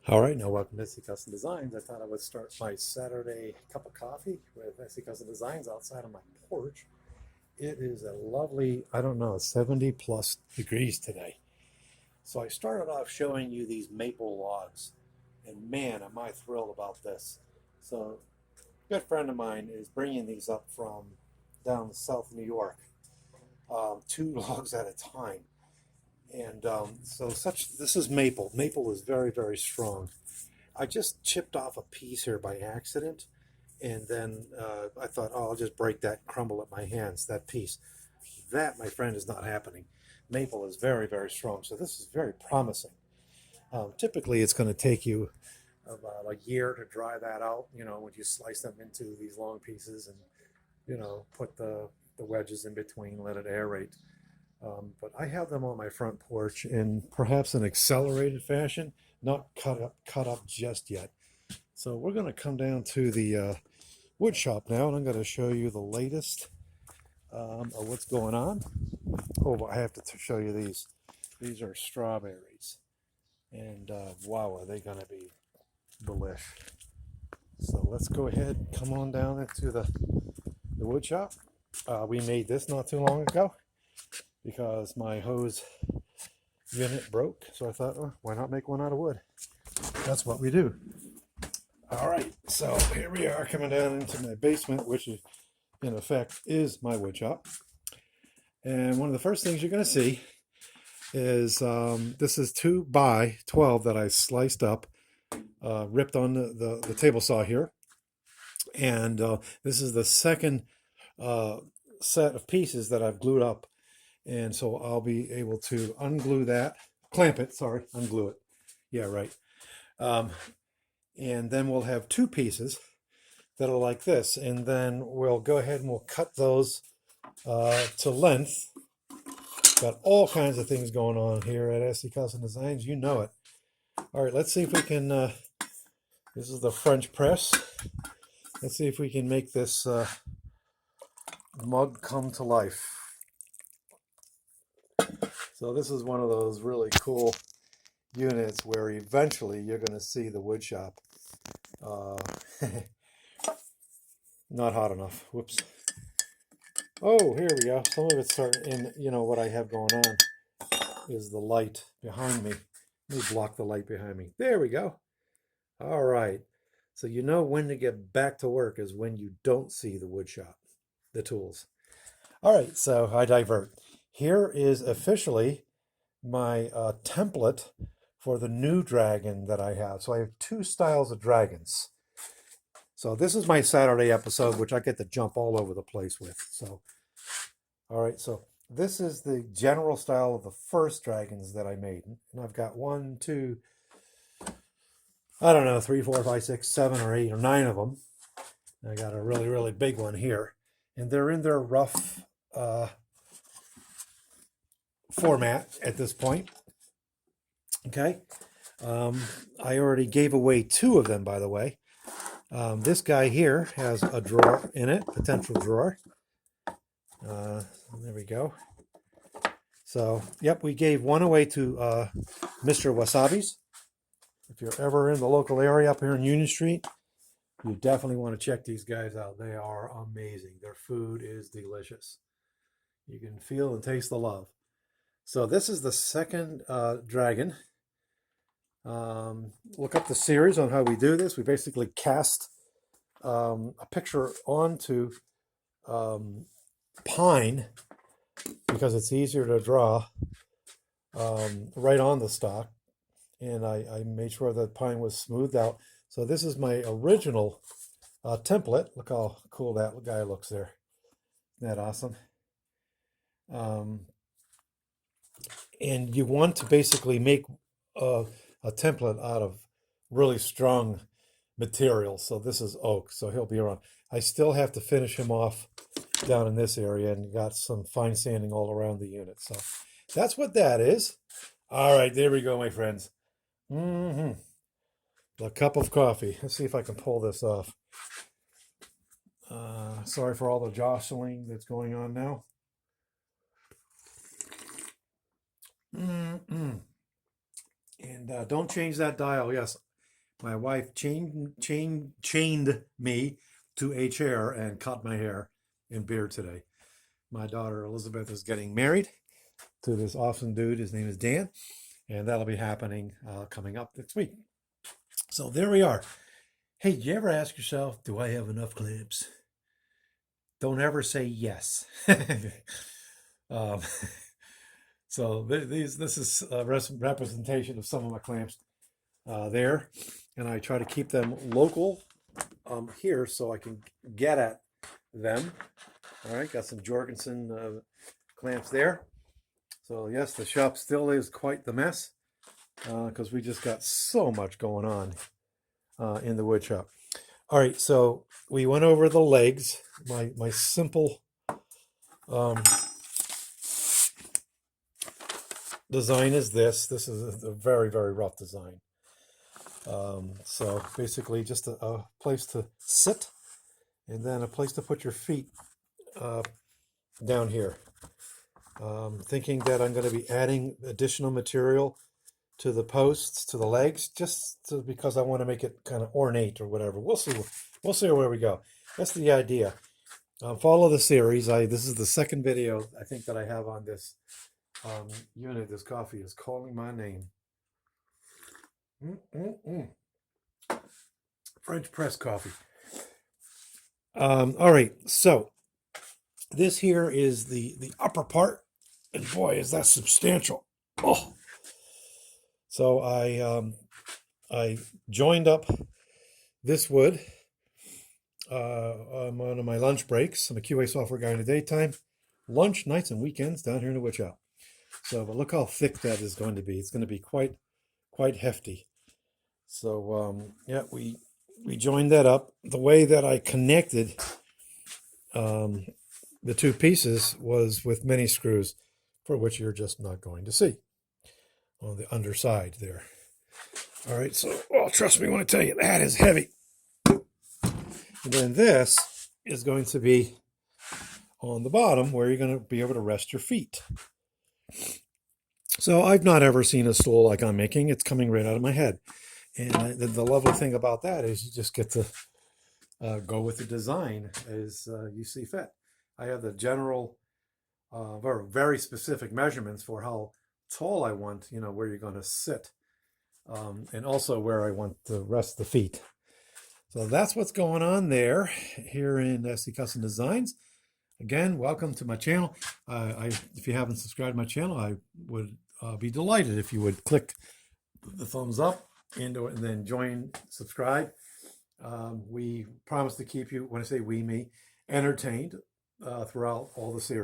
All right, now welcome to SC Custom Designs. I thought I would start my Saturday cup of coffee with SC Custom Designs outside on my porch. It is a lovely, I don't know, 70 plus degrees today. So I started off showing you these maple logs, and man, am I thrilled about this. So a good friend of mine is bringing these up from down south New York, two logs at a time. And this is maple. Maple is very, very strong. I just chipped off a piece here by accident, and then I thought, oh, I'll just break that and crumble at my hands, that piece. That, my friend, is not happening. Maple is very, very strong, so this is very promising. Typically, it's going to take you about a year to dry that out, when you slice them into these long pieces and, put the wedges in between, let it aerate. But I have them on my front porch in perhaps an accelerated fashion, not cut up just yet. So we're going to come down to the wood shop now, and I'm going to show you the latest of what's going on. Oh, I have to show you these. These are strawberries, and wow, are they going to be delish. So let's go ahead and come on down into the wood shop. We made this not too long ago because my hose unit broke. So I thought, oh, why not make one out of wood? That's what we do. All right, so here we are coming down into my basement, which is, in effect is my wood shop. And one of the first things you're going to see is this is 2 by 12 that I sliced up, ripped on the table saw here. And this is the second set of pieces that I've glued up. And so I'll be able to unglue that, unglue it. Yeah, right. And then we'll have 2 pieces that are like this. And then we'll go ahead and we'll cut those to length. Got all kinds of things going on here at SC Custom Designs. You know it. All right, let's see if we can, this is the French press. Let's see if we can make this mug come to life. So this is one of those really cool units where eventually you're going to see the wood shop. Not hot enough. Whoops. Oh, here we go. Some of it's starting, and what I have going on is the light behind me. Let me block the light behind me. There we go. All right. So you know when to get back to work is when you don't see the wood shop, the tools. All right, so I divert. Here is officially my template for the new dragon that I have. So I have 2 styles of dragons. So this is my Saturday episode, which I get to jump all over the place with. So, all right, so this is the general style of the first dragons that I made. And I've got 1, 2, I don't know, 3, 4, 5, 6, 7, or 8, or 9 of them. I got a really, really big one here. And they're in their rough format at this point. Okay. I already gave away 2 of them, by the way. This guy here has a drawer in it, potential drawer. There we go. So, yep, we gave one away to Mr. Wasabi's. If you're ever in the local area up here in Union Street, you definitely want to check these guys out. They are amazing. Their food is delicious. You can feel and taste the love. So this is the second dragon. Look up the series on how we do this. We basically cast a picture onto pine because it's easier to draw right on the stock. And I made sure that pine was smoothed out. So this is my original template. Look how cool that guy looks there. Isn't that awesome? And you want to basically make a template out of really strong material. So this is oak, so he'll be around. I still have to finish him off down in this area and got some fine sanding all around the unit. So that's what that is. All right, there we go, my friends. A cup of coffee. Let's see if I can pull this off. Sorry for all the jostling that's going on now. And don't change that dial. Yes, My wife chained me to a chair and cut my hair and beard today. My daughter Elizabeth is getting married to this awesome dude. His name is Dan, and that'll be happening coming up next week. So there we are. Hey, did you ever ask yourself, do I have enough clamps? Don't ever say yes. um, so this is a representation of some of my clamps there, and I try to keep them local here so I can get at them. All right, got some Jorgensen clamps there. So yes, the shop still is quite the mess because we just got so much going on in the wood shop. All right, so we went over the legs. My simple design is this. This is a very, very rough design. So basically just a place to sit and then a place to put your feet down here. Thinking that I'm going to be adding additional material to the posts, to the legs, because I want to make it kind of ornate or whatever. We'll see. We'll see where we go. That's the idea. Follow the series. This is the second video I think that I have on this unit. This coffee is calling my name. French press coffee. All right, so this here is the upper part, and boy, is that substantial. Oh, so I joined up this wood on one of my lunch breaks. I'm a QA software guy in the daytime, lunch, nights, and weekends down here in the wood shop. So, but look how thick that is going to be. It's going to be quite hefty. So yeah, we joined that up. The way that I connected the two pieces was with mini screws, for which you're just not going to see on the underside there. All right, so trust me when I tell you that is heavy. And then this is going to be on the bottom where you're going to be able to rest your feet. So I've not ever seen a stool like I'm making. It's coming right out of my head. And the lovely thing about that is you just get to go with the design as you see fit. I have the general, very specific measurements for how tall I want, where you're going to sit, and also where I want to rest the feet. So that's what's going on there here in SD Custom Designs. Again, welcome to my channel. If you haven't subscribed to my channel, I would be delighted if you would click the thumbs up and then subscribe. We promise to keep you, when I say we, me, entertained throughout all the series.